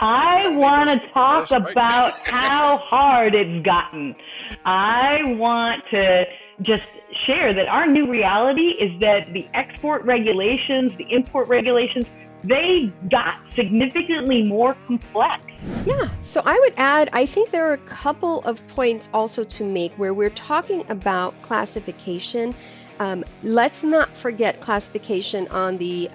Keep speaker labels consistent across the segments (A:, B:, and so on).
A: We
B: I
A: don't need
B: want
A: those
B: to
A: stupid
B: talk
A: lists, right?
B: about how hard it's gotten. I want to just share that our new reality is that the export regulations, the import regulations, they got significantly more complex.
C: Yeah, so I would add, I think there are a couple of points also to make where we're talking about classification. Let's not forget classification on the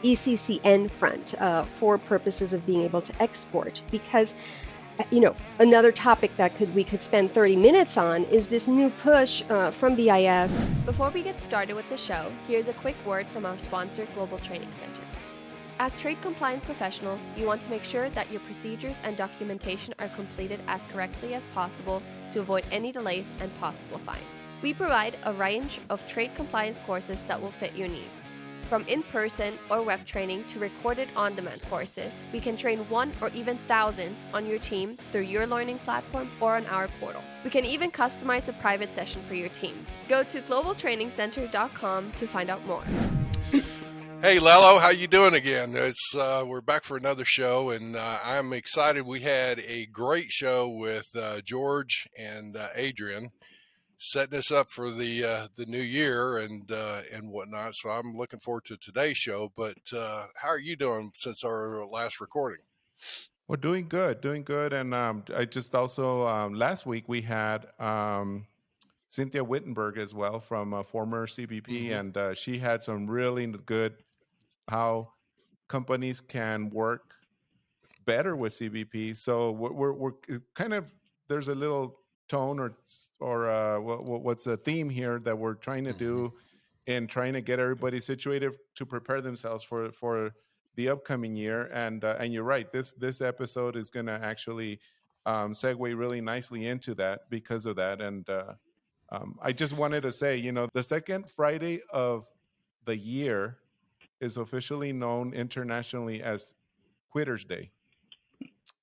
C: ECCN front for purposes of being able to export, because another topic that we could spend 30 minutes on is this new push from BIS.
D: Before we get started with the show, here's a quick word from our sponsor, Global Training Center. As trade compliance professionals, you want to make sure that your procedures and documentation are completed as correctly as possible to avoid any delays and possible fines. We provide a range of trade compliance courses that will fit your needs. From in-person or web training to recorded on-demand courses, we can train one or even thousands on your team through your learning platform or on our portal. We can even customize a private session for your team. Go to globaltrainingcenter.com to find out more.
A: Hey, Lalo, how you doing again? We're back for another show, and I'm excited. We had a great show with George and Adrian, setting us up for the new year and whatnot. So I'm looking forward to today's show. But how are you doing since our last recording?
E: Well, doing good. And I just also last week we had Cynthia Wittenberg as well from former CBP, and she had some really good how companies can work better with CBP. So we're kind of, there's a little tone or what's the theme here that we're trying to do in trying to get everybody situated to prepare themselves for the upcoming year. And you're right, this episode is going to actually segue really nicely into that because of that. And I just wanted to say, the second Friday of the year is officially known internationally as Quitter's Day.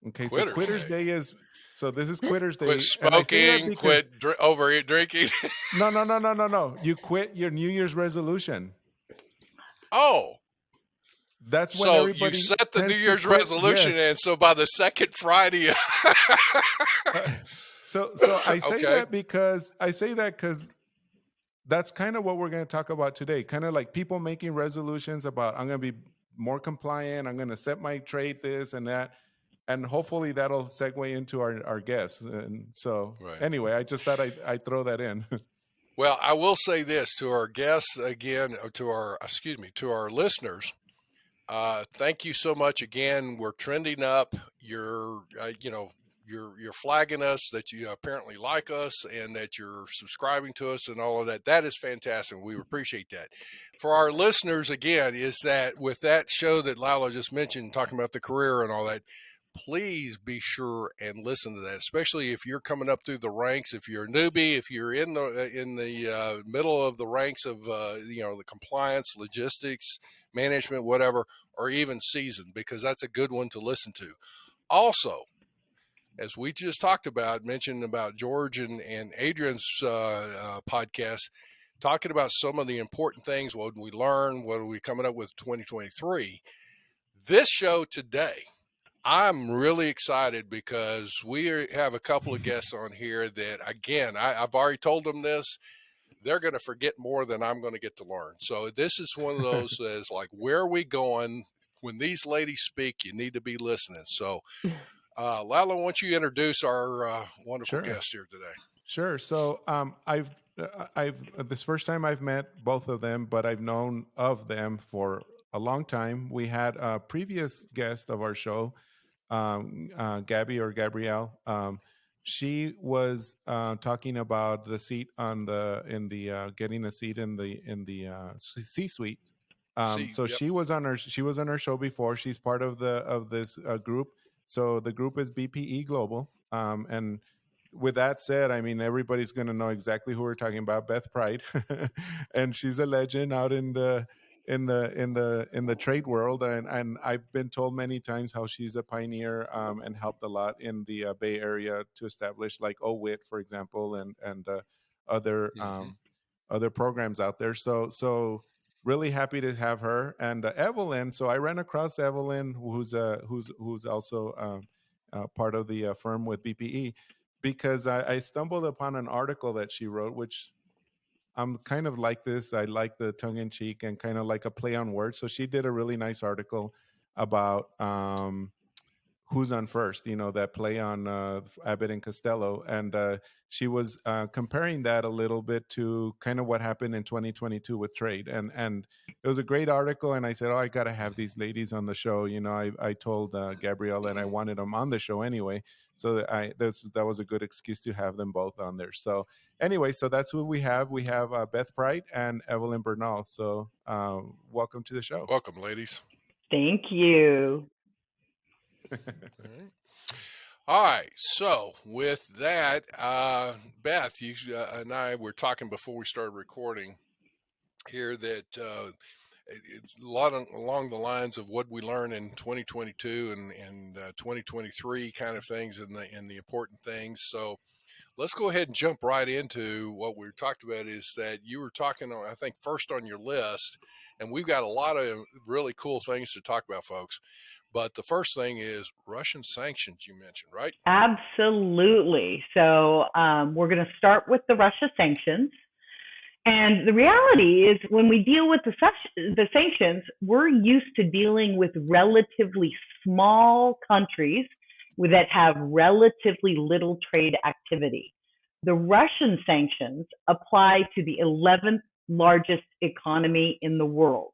E: Okay, so Quitter's Day is, so this is Quitter's Day.
A: Quit smoking, quit overeat drinking.
E: No. You quit your New Year's resolution.
A: Oh.
E: That's when
A: so you set the New Year's resolution, yes. And so by the second Friday.
E: So I say that because that's kind of what we're going to talk about today. Kind of like people making resolutions about, I'm going to be more compliant. I'm going to set my trade this and that. And hopefully that'll segue into our guests. And so Anyway, I just thought I'd throw that in.
A: Well, I will say this to our guests again, to our listeners. Thank you so much again. We're trending up. You're flagging us that you apparently like us and that you're subscribing to us and all of that. That is fantastic. We appreciate that. For our listeners, again, is that with that show that Lalo just mentioned, talking about the career and all that, please be sure and listen to that, especially if you're coming up through the ranks. If you're a newbie, if you're in the middle of the ranks of the compliance, logistics, management, whatever, or even seasoned, because that's a good one to listen to. Also, as we just talked about, mentioned about George and Adrian's podcast, talking about some of the important things, what we learn, what are we coming up with 2023. This show today, I'm really excited because we have a couple of guests on here that, again, I've already told them this. They're going to forget more than I'm going to get to learn. So this is one of those that's like, where are we going? When these ladies speak, you need to be listening. So, Lalo, why don't you introduce our wonderful guest here today?
E: Sure. So I've this first time I've met both of them, but I've known of them for a long time. We had a previous guest of our show, Gabby or Gabrielle. She was talking about the seat getting a seat in the C-suite. She was on her show before. She's part of this group. So the group is BPE Global. And with that said, I mean, everybody's going to know exactly who we're talking about, Beth Pride. And she's a legend out in the trade world. And I've been told many times how she's a pioneer and helped a lot in the Bay Area to establish like OWIT, for example, and other programs out there. So really happy to have her and Evelyn. So I ran across Evelyn, who's also part of the firm with BPE, because I stumbled upon an article that she wrote, which I'm kind of like this. I like the tongue in cheek and kind of like a play on words. So she did a really nice article about who's on first, that play on Abbott and Costello. And she was comparing that a little bit to kind of what happened in 2022 with trade. And it was a great article. And I said, oh, I got to have these ladies on the show. I told Gabrielle and I wanted them on the show anyway. So that was a good excuse to have them both on there. So anyway, so that's who we have. We have Beth Bright and Evelyn Bernal. So welcome to the show.
A: Welcome, ladies.
B: Thank you.
A: All right. So with that, Beth, you and I were talking before we started recording here that it's a lot along the lines of what we learned in 2022 and 2023 kind of things and the important things. So let's go ahead and jump right into what we talked about. Is that you were talking on, I think, first on your list, and we've got a lot of really cool things to talk about, folks. But the first thing is Russian sanctions you mentioned, right?
B: Absolutely. So we're going to start with the Russia sanctions. And the reality is when we deal with the sanctions, we're used to dealing with relatively small countries that have relatively little trade activity. The Russian sanctions apply to the 11th largest economy in the world,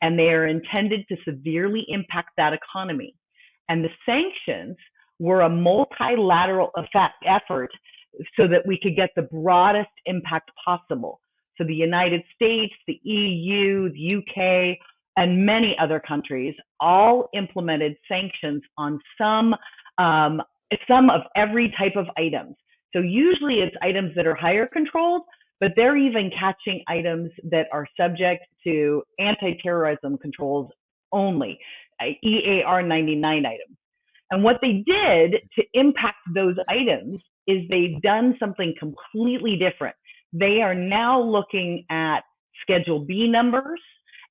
B: and they are intended to severely impact that economy. And the sanctions were a multilateral effort so that we could get the broadest impact possible. So the United States, the EU, the UK, and many other countries all implemented sanctions on some of every type of items. So usually it's items that are higher controlled, but they're even catching items that are subject to anti-terrorism controls only, EAR 99 items. And what they did to impact those items is they've done something completely different. They are now looking at Schedule B numbers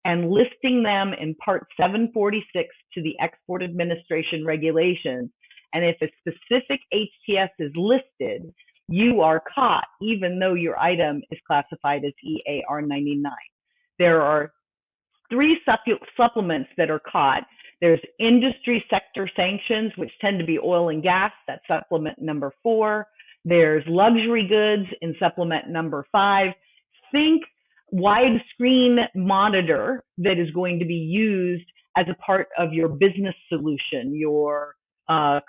B: and listing them in Part 746 to the Export Administration Regulations. And if a specific HTS is listed, you are caught, even though your item is classified as EAR 99. There are 3 supplements that are caught. There's industry sector sanctions, which tend to be oil and gas. That's supplement number 4. There's luxury goods in supplement number 5. Think widescreen monitor that is going to be used as a part of your business solution, your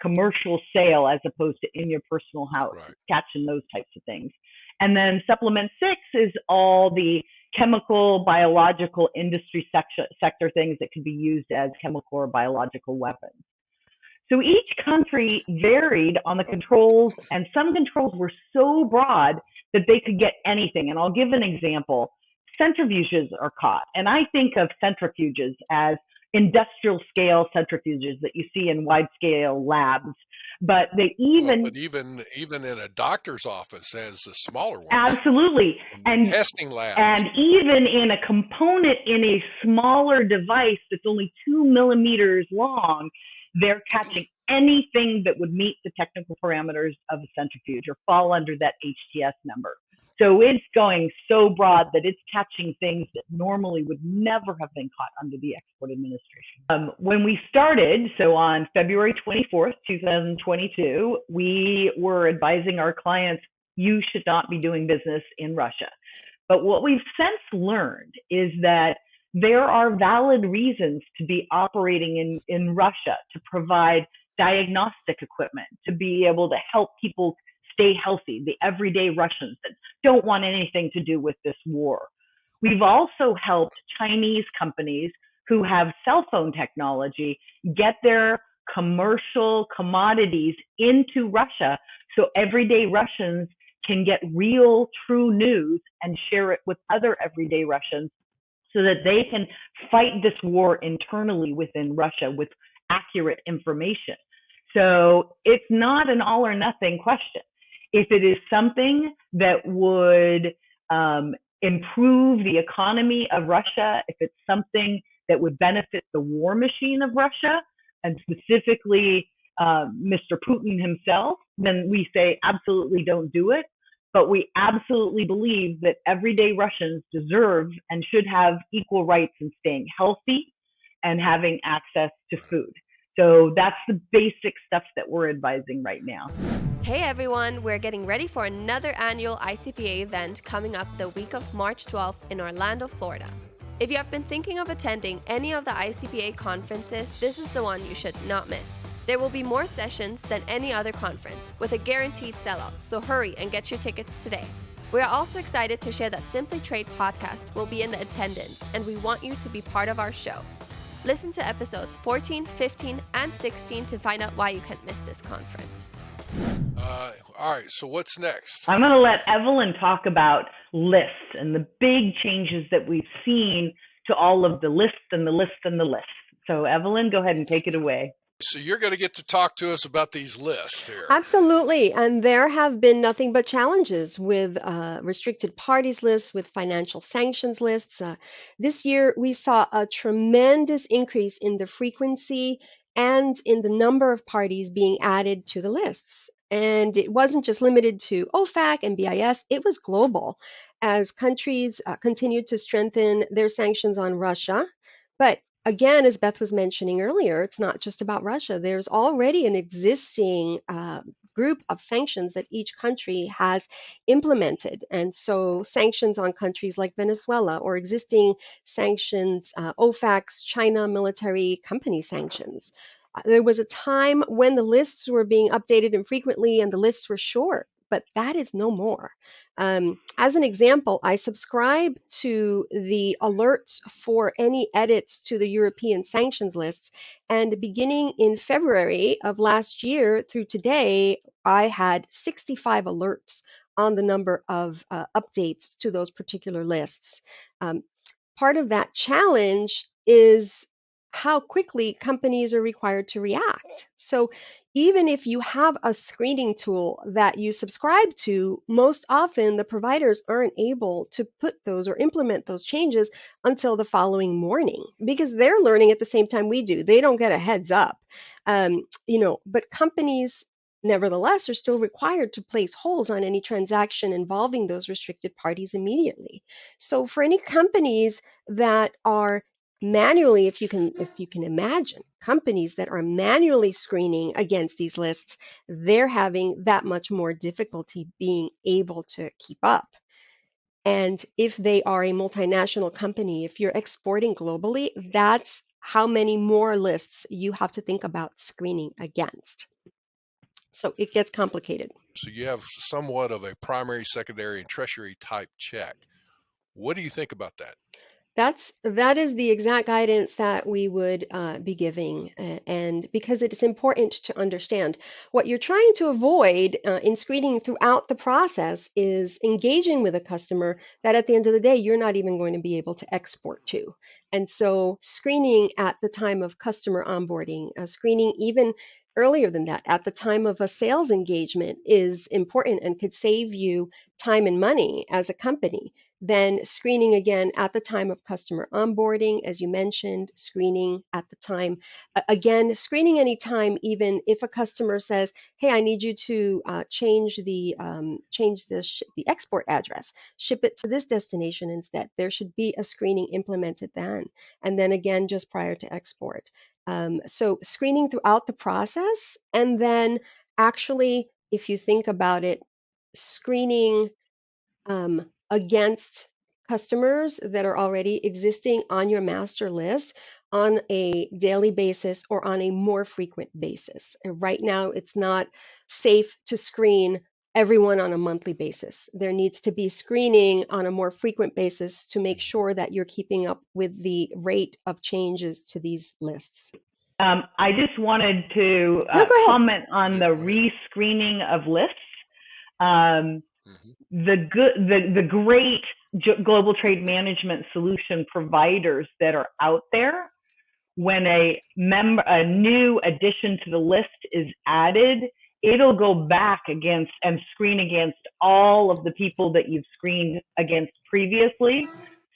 B: commercial sale, as opposed to in your personal house, right. Catching those types of things. And then supplement 6 is all the chemical, biological industry sector things that can be used as chemical or biological weapons. So each country varied on the controls, and some controls were so broad that they could get anything. And I'll give an example. Centrifuges are caught. And I think of centrifuges as industrial scale centrifuges that you see in wide scale labs, but they even
A: in a doctor's office as a smaller one.
B: Absolutely.
A: And testing labs.
B: And even in a component in a smaller device that's only 2 millimeters long, they're catching anything that would meet the technical parameters of a centrifuge or fall under that HTS number. So it's going so broad that it's catching things that normally would never have been caught under the Export Administration. When we started, so on February 24th, 2022, we were advising our clients, you should not be doing business in Russia. But what we've since learned is that there are valid reasons to be operating in Russia, to provide diagnostic equipment, to be able to help people stay healthy, the everyday Russians that don't want anything to do with this war. We've also helped Chinese companies who have cell phone technology get their commercial commodities into Russia so everyday Russians can get real, true news and share it with other everyday Russians so that they can fight this war internally within Russia with accurate information. So it's not an all or nothing question. If it is something that would improve the economy of Russia, if it's something that would benefit the war machine of Russia, and specifically Mr. Putin himself, then we say absolutely don't do it. But we absolutely believe that everyday Russians deserve and should have equal rights in staying healthy and having access to food. So that's the basic stuff that we're advising right now.
D: Hey everyone, we're getting ready for another annual ICPA event coming up the week of March 12th in Orlando, Florida. If you have been thinking of attending any of the ICPA conferences, this is the one you should not miss. There will be more sessions than any other conference, with a guaranteed sellout, so hurry and get your tickets today. We are also excited to share that Simply Trade podcast will be in the attendance, and we want you to be part of our show. Listen to episodes 14, 15, and 16 to find out why you can't miss this conference.
A: All right, so what's next?
B: I'm going to let Evelyn talk about lists and the big changes that we've seen to all of the lists and the lists and the lists. So Evelyn, go ahead and take it away.
A: So you're going to get to talk to us about these lists here.
C: Absolutely. And there have been nothing but challenges with restricted parties lists, with financial sanctions lists. This year, we saw a tremendous increase in the frequency and in the number of parties being added to the lists. And it wasn't just limited to OFAC and BIS, it was global as countries continued to strengthen their sanctions on Russia. But again, as Beth was mentioning earlier, it's not just about Russia. There's already an existing group of sanctions that each country has implemented. And so sanctions on countries like Venezuela, or existing sanctions, OFAC's China military company sanctions. There was a time when the lists were being updated infrequently and the lists were short, but that is no more. As an example, I subscribe to the alerts for any edits to the European sanctions lists, and beginning in February of last year through today, I had 65 alerts on the number of updates to those particular lists. Part of that challenge is how quickly companies are required to react. So even if you have a screening tool that you subscribe to, most often the providers aren't able to put those or implement those changes until the following morning, because they're learning at the same time we do. They don't get a heads up. But companies nevertheless are still required to place holds on any transaction involving those restricted parties immediately. So for any companies that are manually, if you can imagine, companies that are manually screening against these lists, they're having that much more difficulty being able to keep up. And if they are a multinational company, if you're exporting globally, that's how many more lists you have to think about screening against. So it gets complicated.
A: So you have somewhat of a primary, secondary, and tertiary type check. What do you think about that?
C: That is the exact guidance that we would be giving, and because it is important to understand what you're trying to avoid in screening throughout the process is engaging with a customer that at the end of the day you're not even going to be able to export to. And so screening at the time of customer onboarding, screening even earlier than that, at the time of a sales engagement, is important and could save you time and money as a company. Then screening again at the time of customer onboarding, as you mentioned, screening at the time. Again, screening anytime, even if a customer says, hey, I need you to change the export address, ship it to this destination instead. There should be a screening implemented then. And then again, just prior to export. So screening throughout the process, and then actually, if you think about it, screening against customers that are already existing on your master list on a daily basis or on a more frequent basis. And right now, it's not safe to screen everyone on a monthly basis. There needs to be screening on a more frequent basis to make sure that you're keeping up with the rate of changes to these lists.
B: I just wanted to comment on the rescreening of lists. The great global trade management solution providers that are out there, when a new addition to the list is added, it'll go back against and screen against all of the people that you've screened against previously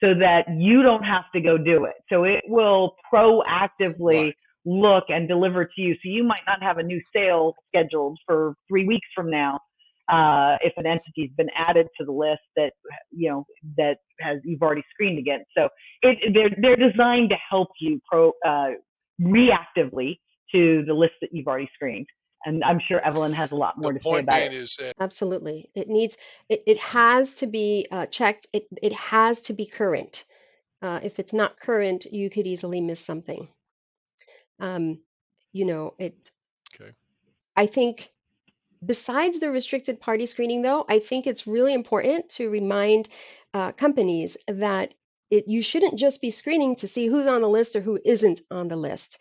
B: so that you don't have to go do it. So it will proactively look and deliver to you. So you might not have a new sale scheduled for 3 weeks from now. If an entity's been added to the list that you've already screened against. So they're designed to help you reactively to the list that you've already screened. And I'm sure Evelyn has a lot more to say about it.
A: Is that
C: Absolutely. It has to be checked. It has to be current. If it's not current, you could easily miss something. Okay. I think besides the restricted party screening, though, I think it's really important to remind companies that you shouldn't just be screening to see who's on the list or who isn't on the list.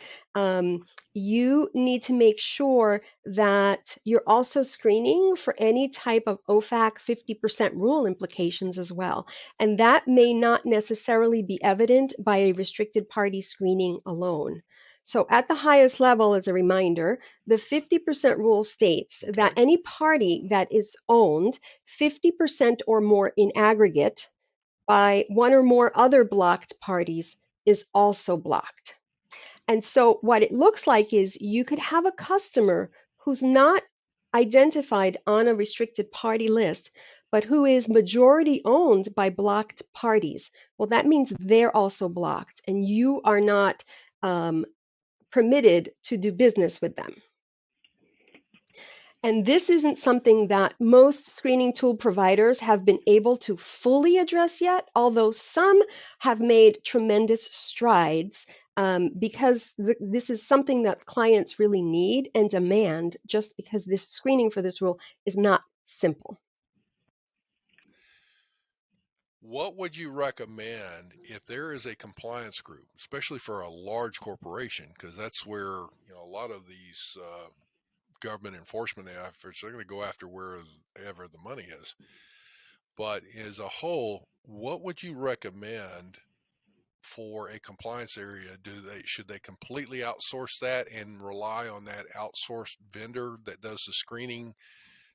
C: You need to make sure that you're also screening for any type of OFAC 50% rule implications as well. And that may not necessarily be evident by a restricted party screening alone. So at the highest level, as a reminder, the 50% rule states that any party that is owned 50% or more in aggregate by one or more other blocked parties is also blocked. And so what it looks like is you could have a customer who's not identified on a restricted party list, but who is majority owned by blocked parties. Well, that means they're also blocked, and you are not permitted to do business with them. And this isn't something that most screening tool providers have been able to fully address yet, although some have made tremendous strides because this is something that clients really need and demand, just because this screening for this rule is not simple.
A: What would you recommend if there is a compliance group, especially for a large corporation, because that's where a lot of these government enforcement efforts, they're going to go after wherever the money is. But as a whole, what would you recommend for a compliance area? Should they completely outsource that and rely on that outsourced vendor that does the screening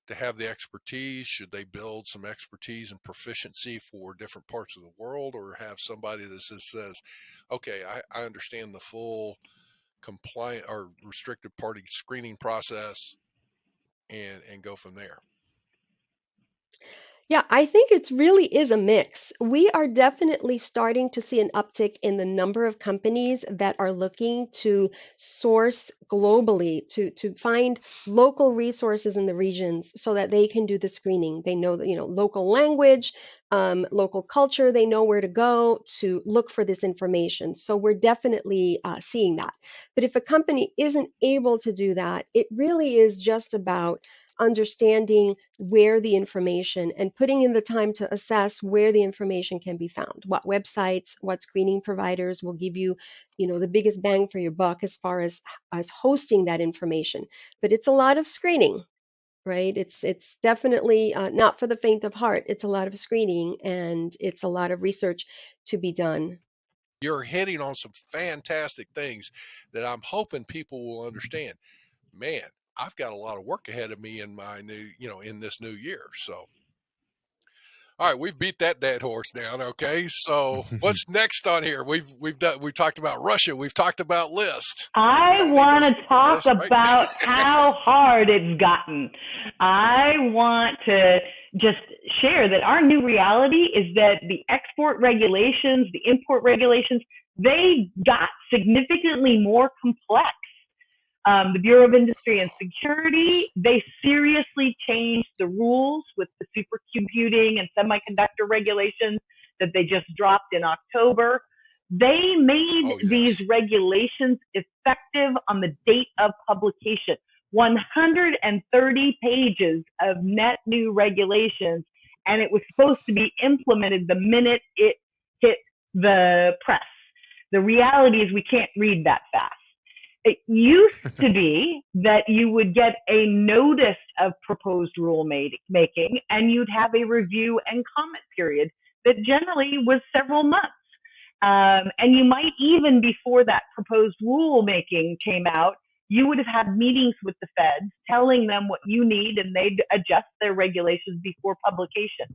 A: to have the expertise? Should they build some expertise and proficiency for different parts of the world, or have somebody that just says, okay, I understand the full compliant or restricted party screening process and go from there?
C: Yeah, I think it really is a mix. We are definitely starting to see an uptick in the number of companies that are looking to source globally, to find local resources in the regions so that they can do the screening. They know that, local language, local culture, they know where to go to look for this information. So we're definitely seeing that. But if a company isn't able to do that, it really is just about understanding where the information and putting in the time to assess where the information can be found, what websites, what screening providers will give you, the biggest bang for your buck as far as hosting that information. But it's a lot of screening, right? It's definitely not for the faint of heart. It's a lot of screening, and it's a lot of research to be done.
A: You're hitting on some fantastic things that I'm hoping people will understand. Man, I've got a lot of work ahead of me in my in this new year. So, all right, we've beat that dead horse down. Okay, so what's next on here? We've talked about Russia. We've talked about list.
B: I want to talk about how hard it's gotten. I want to just share that our new reality is that the export regulations, the import regulations, they got significantly more complex. The Bureau of Industry and Security, they seriously changed the rules with the supercomputing and semiconductor regulations that they just dropped in October. They made these regulations effective on the date of publication. 130 pages of net new regulations, and it was supposed to be implemented the minute it hit the press. The reality is we can't read that fast. It used to be that you would get a notice of proposed rule making, and you'd have a review and comment period that generally was several months. And you might even, before that proposed rule making came out, you would have had meetings with the feds telling them what you need, and they'd adjust their regulations before publication.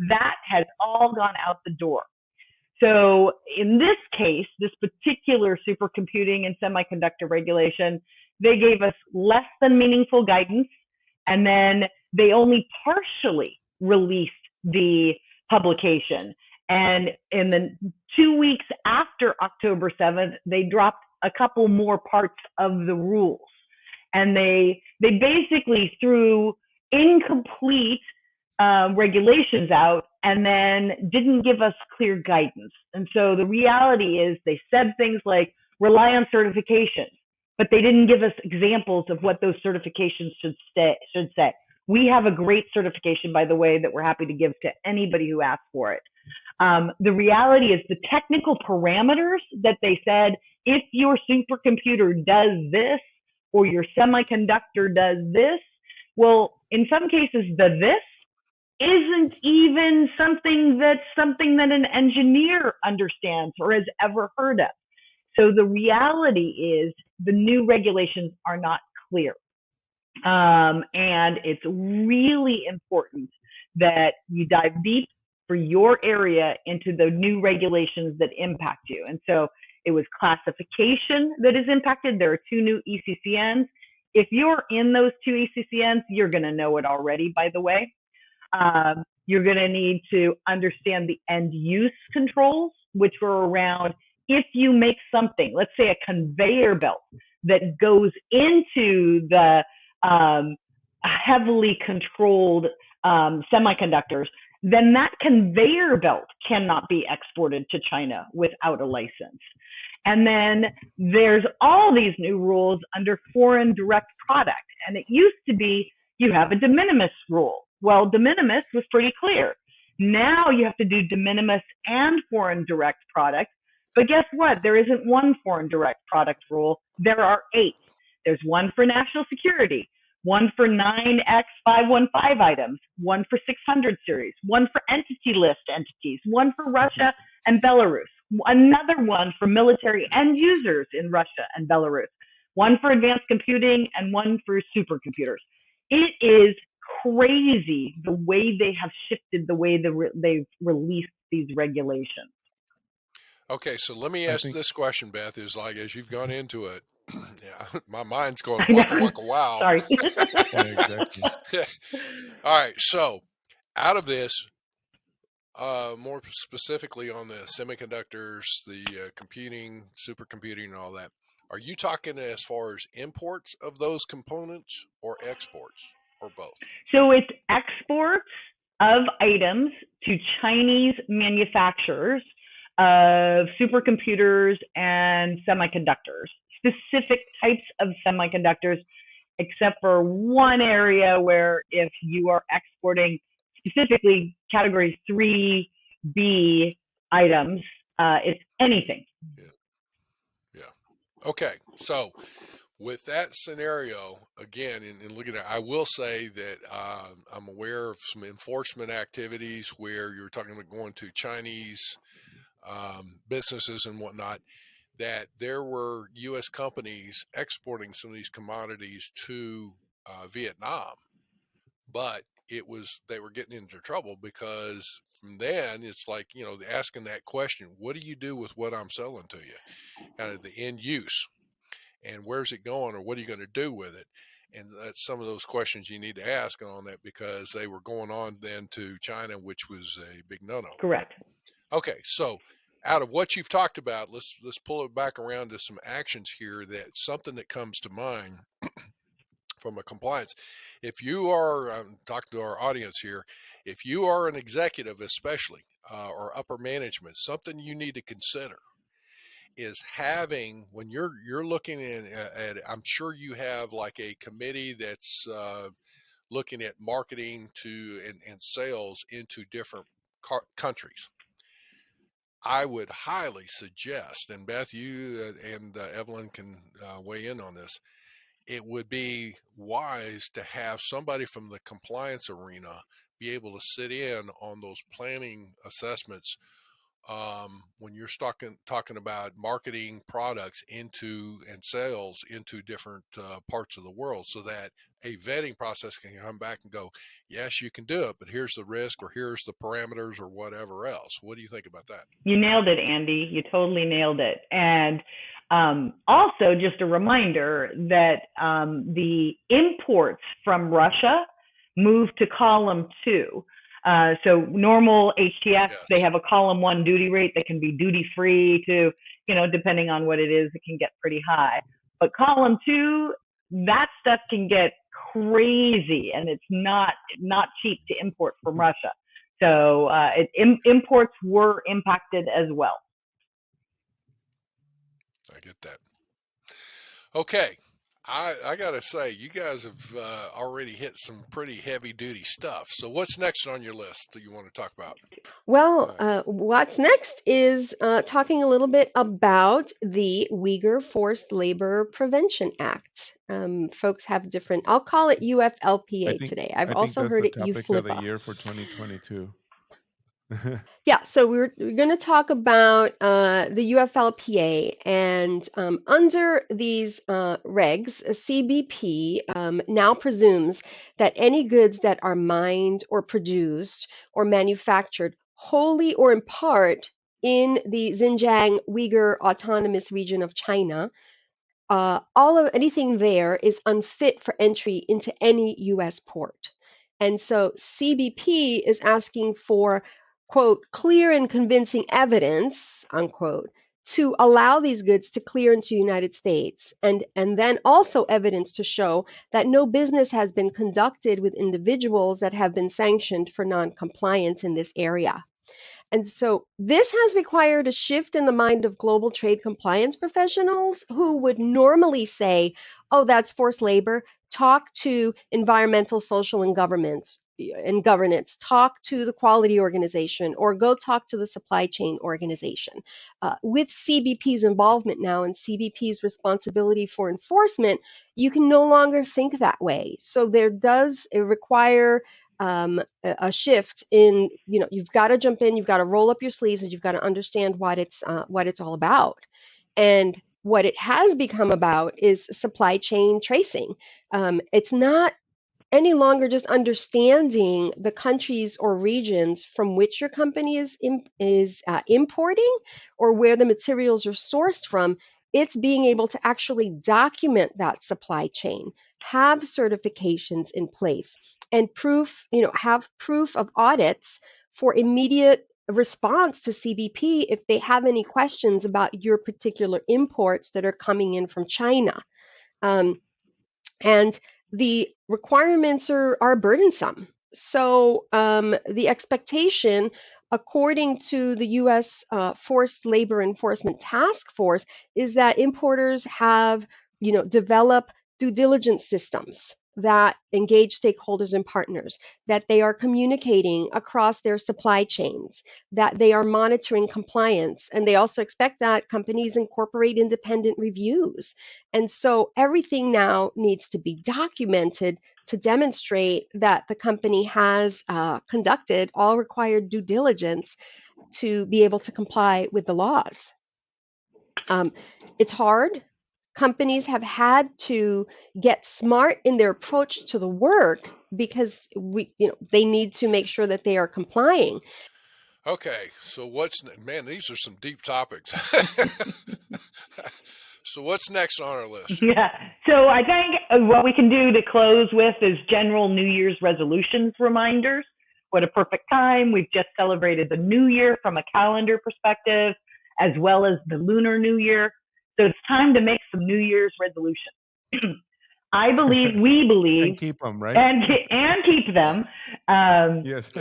B: That has all gone out the door. So in this case, this particular supercomputing and semiconductor regulation, they gave us less than meaningful guidance, and then they only partially released the publication. And in the 2 weeks after October 7th, they dropped a couple more parts of the rules. And they basically threw incomplete regulations out and then didn't give us clear guidance. And so the reality is they said things like rely on certifications, but they didn't give us examples of what those certifications should say. We have a great certification, by the way, that we're happy to give to anybody who asks for it. The reality is the technical parameters that they said, if your supercomputer does this or your semiconductor does this, well, in some cases, the this isn't even something that an engineer understands or has ever heard of. So the reality is the new regulations are not clear. And it's really important that you dive deep for your area into the new regulations that impact you. And so it was classification that is impacted. There are 2 new ECCNs. If you're in those 2 ECCNs, you're going to know it already, by the way. You're going to need to understand the end use controls, which were around if you make something, let's say a conveyor belt that goes into the heavily controlled semiconductors, then that conveyor belt cannot be exported to China without a license. And then there's all these new rules under foreign direct product. And it used to be you have a de minimis rule. Well, de minimis was pretty clear. Now you have to do de minimis and foreign direct product. But guess what? There isn't one foreign direct product rule. There are 8. There's one for national security, one for 9X515 items, one for 600 series, one for entity list entities, one for Russia and Belarus, another one for military end users in Russia and Belarus, one for advanced computing, and one for supercomputers. It is crazy the way they have shifted the way they've released these regulations.
A: Okay, so let me ask this question, Beth, is like, as you've gone into it, yeah, my mind's going waka wow.
B: Sorry.
E: Yeah, exactly.
A: All right, so out of this, more specifically on the semiconductors, the computing, supercomputing, and all that, are you talking as far as imports of those components or exports or both?
B: So it's exports of items to Chinese manufacturers of supercomputers and semiconductors, specific types of semiconductors, except for one area where if you are exporting specifically category 3B items, it's anything.
A: Yeah. Okay. So with that scenario, again, in looking at, I will say that I'm aware of some enforcement activities where you're talking about going to Chinese businesses and whatnot, that there were U.S. companies exporting some of these commodities to Vietnam, but they were getting into trouble because from then it's like, asking that question, what do you do with what I'm selling to you? Kind of the end use, and where's it going, or what are you going to do with it? And that's some of those questions you need to ask on that, because they were going on then to China, which was a big no-no.
B: Correct.
A: Okay, so out of what you've talked about, let's pull it back around to some actions here. That something that comes to mind from a compliance. If you are talking to our audience here, if you are an executive, especially or upper management, something you need to consider is having, when you're looking at, I'm sure you have like a committee that's looking at marketing and sales into different countries. I would highly suggest, and Beth, you and Evelyn can weigh in on this, it would be wise to have somebody from the compliance arena be able to sit in on those planning assessments when you're talking about marketing products into and sales into different parts of the world, so that a vetting process can come back and go, yes, you can do it, but here's the risk, or here's the parameters, or whatever else. What do you think about that?
B: You nailed it, Andy. You totally nailed it. And also, just a reminder that the imports from Russia move to column 2. So normal HTS, they
A: Yes.
B: have a column 1 duty rate that can be duty free to, depending on what it is, it can get pretty high. But column 2, that stuff can get crazy, and it's not cheap to import from Russia. So imports were impacted as well.
A: I get that. Okay. I got to say, you guys have already hit some pretty heavy duty stuff. So what's next on your list that you want to talk about?
C: Well, what's next is talking a little bit about the Uyghur Forced Labor Prevention Act. Folks have different, I'll call it UFLPA today. I've also
E: that's
C: heard
E: the
C: it
E: topic of the
C: UFLPA.
E: year for 2022.
C: Yeah, so we're going to talk about the UFLPA, and under these regs, CBP now presumes that any goods that are mined or produced or manufactured wholly or in part in the Xinjiang Uyghur Autonomous Region of China, anything there is unfit for entry into any U.S. port. And so CBP is asking for, quote, clear and convincing evidence, unquote, to allow these goods to clear into the United States, and then also evidence to show that no business has been conducted with individuals that have been sanctioned for non-compliance in this area. And so this has required a shift in the mind of global trade compliance professionals who would normally say, oh, that's forced labor. Talk to environmental, social, and governance, talk to the quality organization, or go talk to the supply chain organization. With CBP's involvement now and CBP's responsibility for enforcement, you can no longer think that way. So there does require a shift in, you've got to jump in, you've got to roll up your sleeves, and you've got to understand what it's all about. And what it has become about is supply chain tracing. It's not any longer just understanding the countries or regions from which your company is importing or where the materials are sourced from. It's being able to actually document that supply chain, have certifications in place, and have proof of audits for immediate response to CBP if they have any questions about your particular imports that are coming in from China. And the requirements are burdensome. So the expectation, according to the U.S. Forced Labor Enforcement Task Force, is that importers have, develop due diligence systems that engage stakeholders and partners, that they are communicating across their supply chains, that they are monitoring compliance, and they also expect that companies incorporate independent reviews. And so everything now needs to be documented to demonstrate that the company has conducted all required due diligence to be able to comply with the laws. It's hard. Companies have had to get smart in their approach to the work because they need to make sure that they are complying.
A: Okay, so man, these are some deep topics. So what's next on our list?
B: Yeah. So I think what we can do to close with is general New Year's resolutions reminders. What a perfect time. We've just celebrated the New Year from a calendar perspective, as well as the Lunar New Year. So it's time to make some New Year's resolutions. We believe,
E: and keep them, right?
B: And keep them.
E: Yes.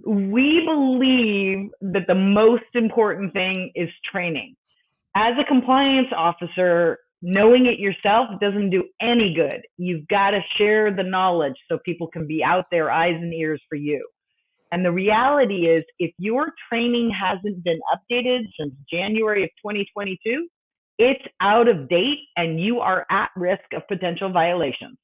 B: We believe that the most important thing is training. As a compliance officer, knowing it yourself doesn't do any good. You've got to share the knowledge so people can be out there, eyes and ears for you. And the reality is, if your training hasn't been updated since January of 2022, it's out of date and you are at risk of potential violations.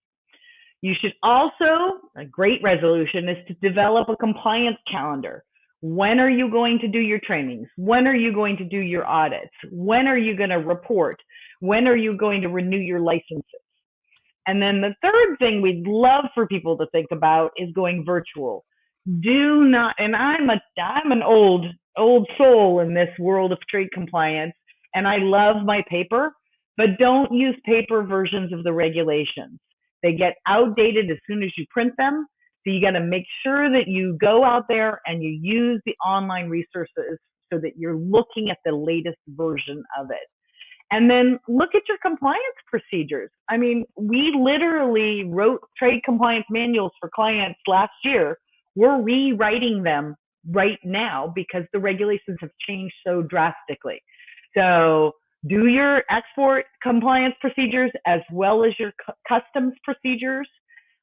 B: You should also, a great resolution is to develop a compliance calendar When are you going to do your trainings? When are you going to do your audits? When are you going to report? When are you going to renew your licenses? And then the third thing we'd love for people to think about is going virtual. Do not, and I'm an old soul in this world of trade compliance, and I love my paper, but don't use paper versions of the regulations. They get outdated as soon as you print them. So you got to make sure that you go out there and you use the online resources so that you're looking at the latest version of it. And then look at your compliance procedures. I mean, we literally wrote trade compliance manuals for clients last year. We're rewriting them right now because the regulations have changed so drastically. So do your export compliance procedures as well as your customs procedures.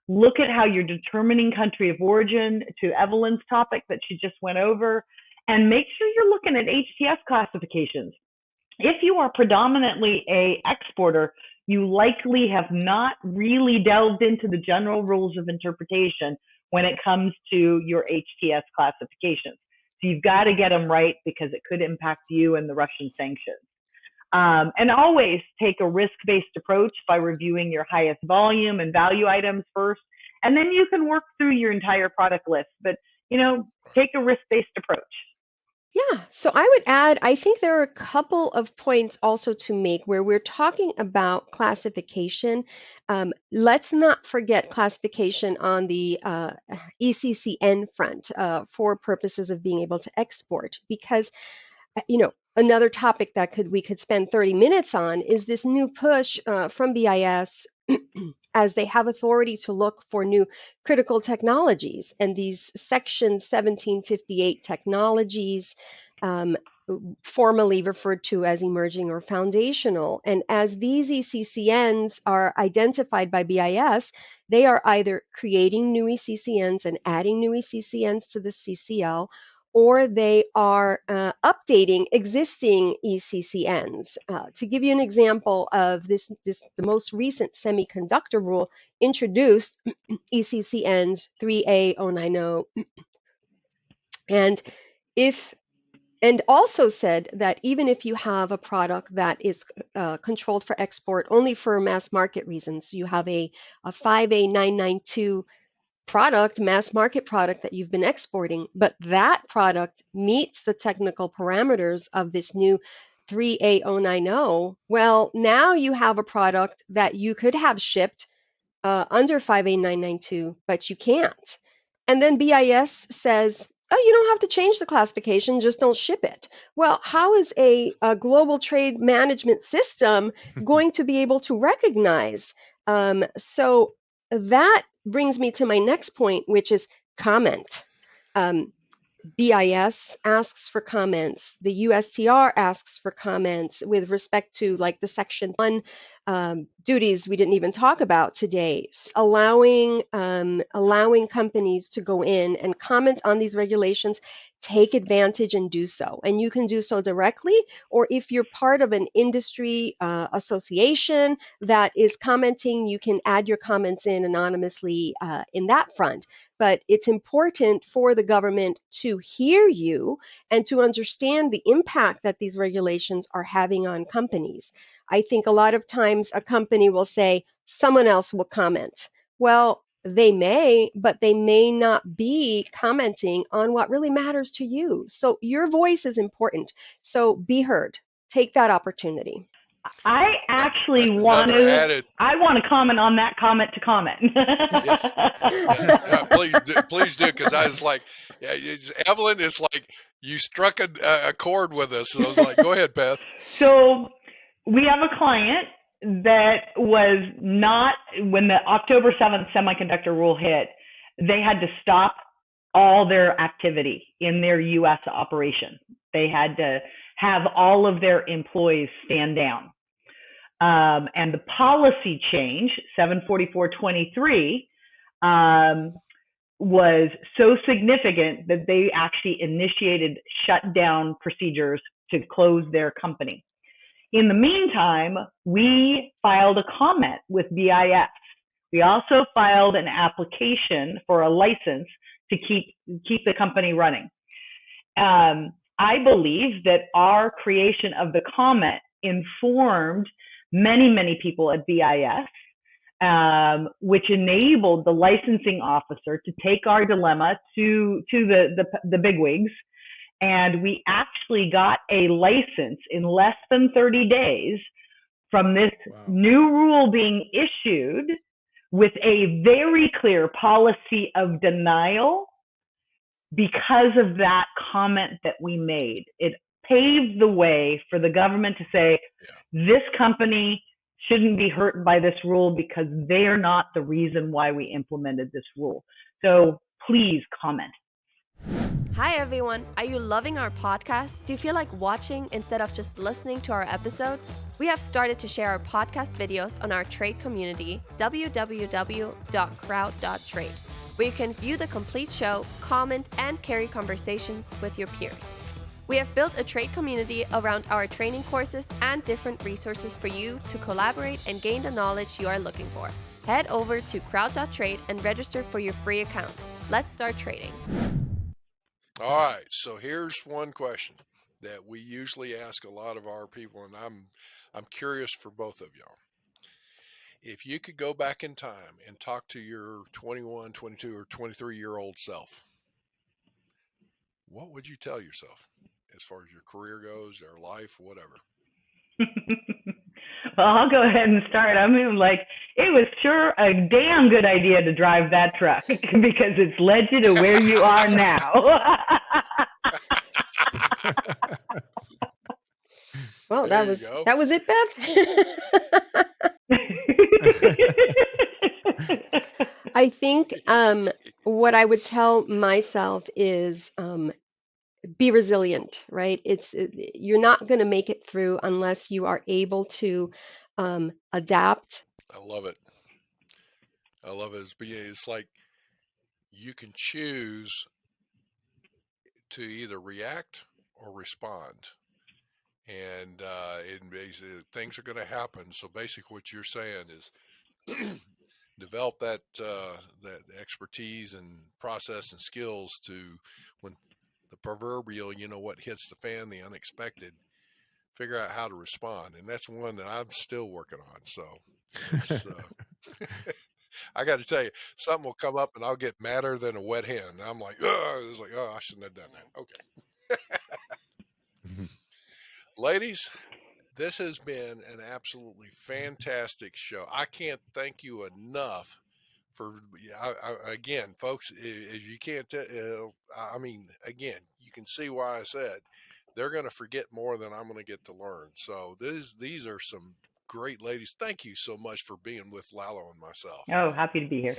B: Look at how you're determining country of origin, to Evelyn's topic that she just went over, and make sure you're looking at HTS classifications. If you are predominantly an exporter, you likely have not really delved into the general rules of interpretation when it comes to your HTS classifications. So you've got to get them right because it could impact you and the Russian sanctions. And always take a risk-based approach by reviewing your highest volume and value items first, and then you can work through your entire product list. But, take a risk-based approach.
C: Yeah, so I would add, I think there are a couple of points also to make where we're talking about classification. Let's not forget classification on the ECCN front for purposes of being able to export, because another topic that we could spend 30 minutes on is this new push from BIS as they have authority to look for new critical technologies, and these Section 1758 technologies, formally referred to as emerging or foundational. And as these ECCNs are identified by BIS, they are either creating new ECCNs and adding new ECCNs to the CCL, or they are updating existing ECCNs. To give you an example of this, the most recent semiconductor rule introduced ECCNs 3A090, and also said that even if you have a product that is controlled for export only for mass market reasons, you have a 5A992 product, mass market product that you've been exporting, but that product meets the technical parameters of this new 3A090, well, now you have a product that you could have shipped under 5A992, but you can't. And then BIS says, oh, you don't have to change the classification, just don't ship it. Well, how is a global trade management system going to be able to recognize? So that brings me to my next point, which is comment. BIS asks for comments. The USTR asks for comments with respect to like the Section 1 duties we didn't even talk about today, allowing companies to go in and comment on these regulations. Take advantage and do so. And you can do so directly, or if you're part of an industry association that is commenting, you can add your comments in anonymously in that front. But it's important for the government to hear you and to understand the impact that these regulations are having on companies. I think a lot of times a company will say, someone else will comment. Well, they may, but they may not be commenting on what really matters to you. So your voice is important. So be heard. Take that opportunity.
B: I actually want to comment on that comment to comment.
A: Yes. Please do, because I was like, Evelyn, it's like you struck a chord with us. So I was like, go ahead, Beth.
B: So we have a client that was not, when the October 7th semiconductor rule hit, they had to stop all their activity in their U.S. operation. They had to have all of their employees stand down. And the policy change, 744-23, was so significant that they actually initiated shutdown procedures to close their company. In the meantime, we filed a comment with BIS. We also filed an application for a license to keep the company running. I believe that our creation of the comment informed many, many people at BIS, which enabled the licensing officer to take our dilemma to the bigwigs. And we actually got a license in less than 30 days from this new rule being issued, with a very clear policy of denial because of that comment that we made. It paved the way for the government to say, this company shouldn't be hurt by this rule because they are not the reason why we implemented this rule. So please comment.
D: Hi everyone, are you loving our podcast? Do you feel like watching instead of just listening to our episodes? We have started to share our podcast videos on our trade community, www.crowd.trade, where you can view the complete show, comment, and carry conversations with your peers. We have built a trade community around our training courses and different resources for you to collaborate and gain the knowledge you are looking for. Head over to crowd.trade and register for your free account. Let's start trading.
A: All right, so here's one question that we usually ask a lot of our people, and I'm curious for both of y'all. If you could go back in time and talk to your 21, 22, or 23-year-old self, what would you tell yourself as far as your career goes, your life, whatever?
B: Well, I'll go ahead and start. I mean, like, it was sure a damn good idea to drive that truck because it's led you to where you are now.
C: Well, that was it, Beth. I think what I would tell myself is be resilient, right? You're not going to make it through unless you are able to adapt.
A: I love it. I love it. It's like you can choose to either react or respond. And things are going to happen. So basically what you're saying is develop that expertise and process and skills to, when the proverbial, what hits the fan, the unexpected, figure out how to respond. And that's one that I'm still working on. So it's, I got to tell you, something will come up and I'll get madder than a wet hen. I'm like, I shouldn't have done that. Okay. Ladies, this has been an absolutely fantastic show. I can't thank you enough for, again, folks, as you can't tell, again, you can see why I said they're going to forget more than I'm going to get to learn. So these are some great ladies. Thank you so much for being with Lalo and myself.
B: Oh, happy to be here.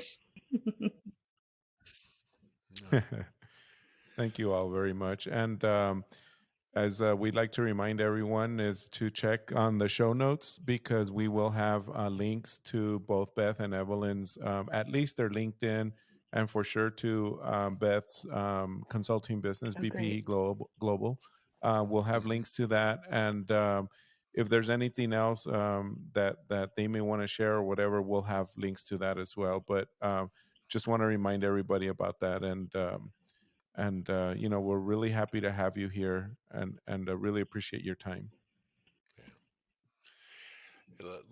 E: Thank you all very much. And as we'd like to remind everyone is to check on the show notes, because we will have links to both Beth and Evelyn's, at least their LinkedIn, and for sure to Beth's consulting business, BPE Global. We'll have links to that. And if there's anything else that they may want to share or whatever, we'll have links to that as well. But just want to remind everybody about that. And we're really happy to have you here and really appreciate your time.
A: Yeah.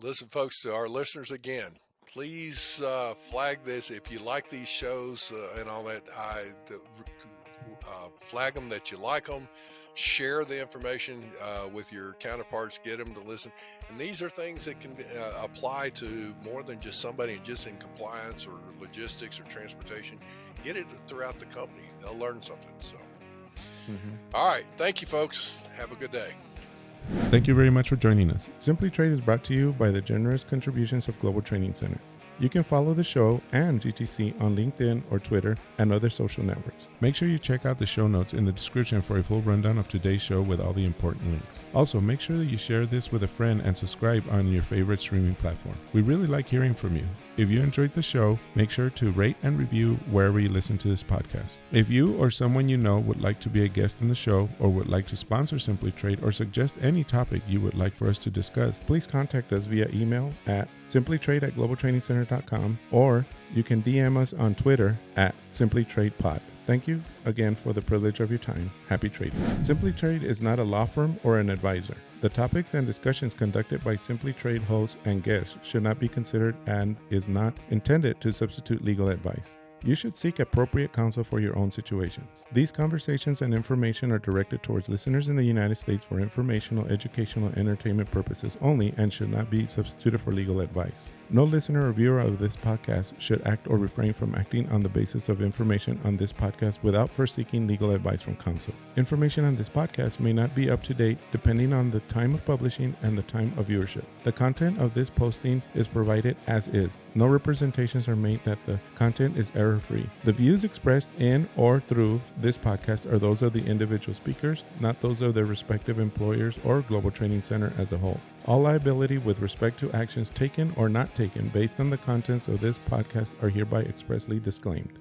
A: Listen, folks, to our listeners again, please flag this. If you like these shows and all that, flag them that you like them. Share the information with your counterparts. Get them to listen. And these are things that can apply to more than just somebody just in compliance or logistics or transportation. Get it throughout the company. They'll learn something. So, All right. Thank you, folks. Have a good day.
E: Thank you very much for joining us. Simply Trade is brought to you by the generous contributions of Global Training Center. You can follow the show and GTC on LinkedIn or Twitter and other social networks. Make sure you check out the show notes in the description for a full rundown of today's show with all the important links. Also, make sure that you share this with a friend and subscribe on your favorite streaming platform. We really like hearing from you. If you enjoyed the show, make sure to rate and review wherever you listen to this podcast. If you or someone you know would like to be a guest in the show or would like to sponsor Simply Trade or suggest any topic you would like for us to discuss, please contact us via email at simplytrade@globaltrainingcenter.com, or you can DM us on Twitter at simplytradepod. Thank you again for the privilege of your time. Happy trading. Simply Trade is not a law firm or an advisor. The topics and discussions conducted by Simply Trade hosts and guests should not be considered and is not intended to substitute legal advice. You should seek appropriate counsel for your own situations. These conversations and information are directed towards listeners in the United States for informational, educational, and entertainment purposes only and should not be substituted for legal advice. No listener or viewer of this podcast should act or refrain from acting on the basis of information on this podcast without first seeking legal advice from counsel. Information on this podcast may not be up to date depending on the time of publishing and the time of viewership. The content of this posting is provided as is. No representations are made that the content is error-free. The views expressed in or through this podcast are those of the individual speakers, not those of their respective employers or Global Training Center as a whole. All liability with respect to actions taken or not taken based on the contents of this podcast are hereby expressly disclaimed.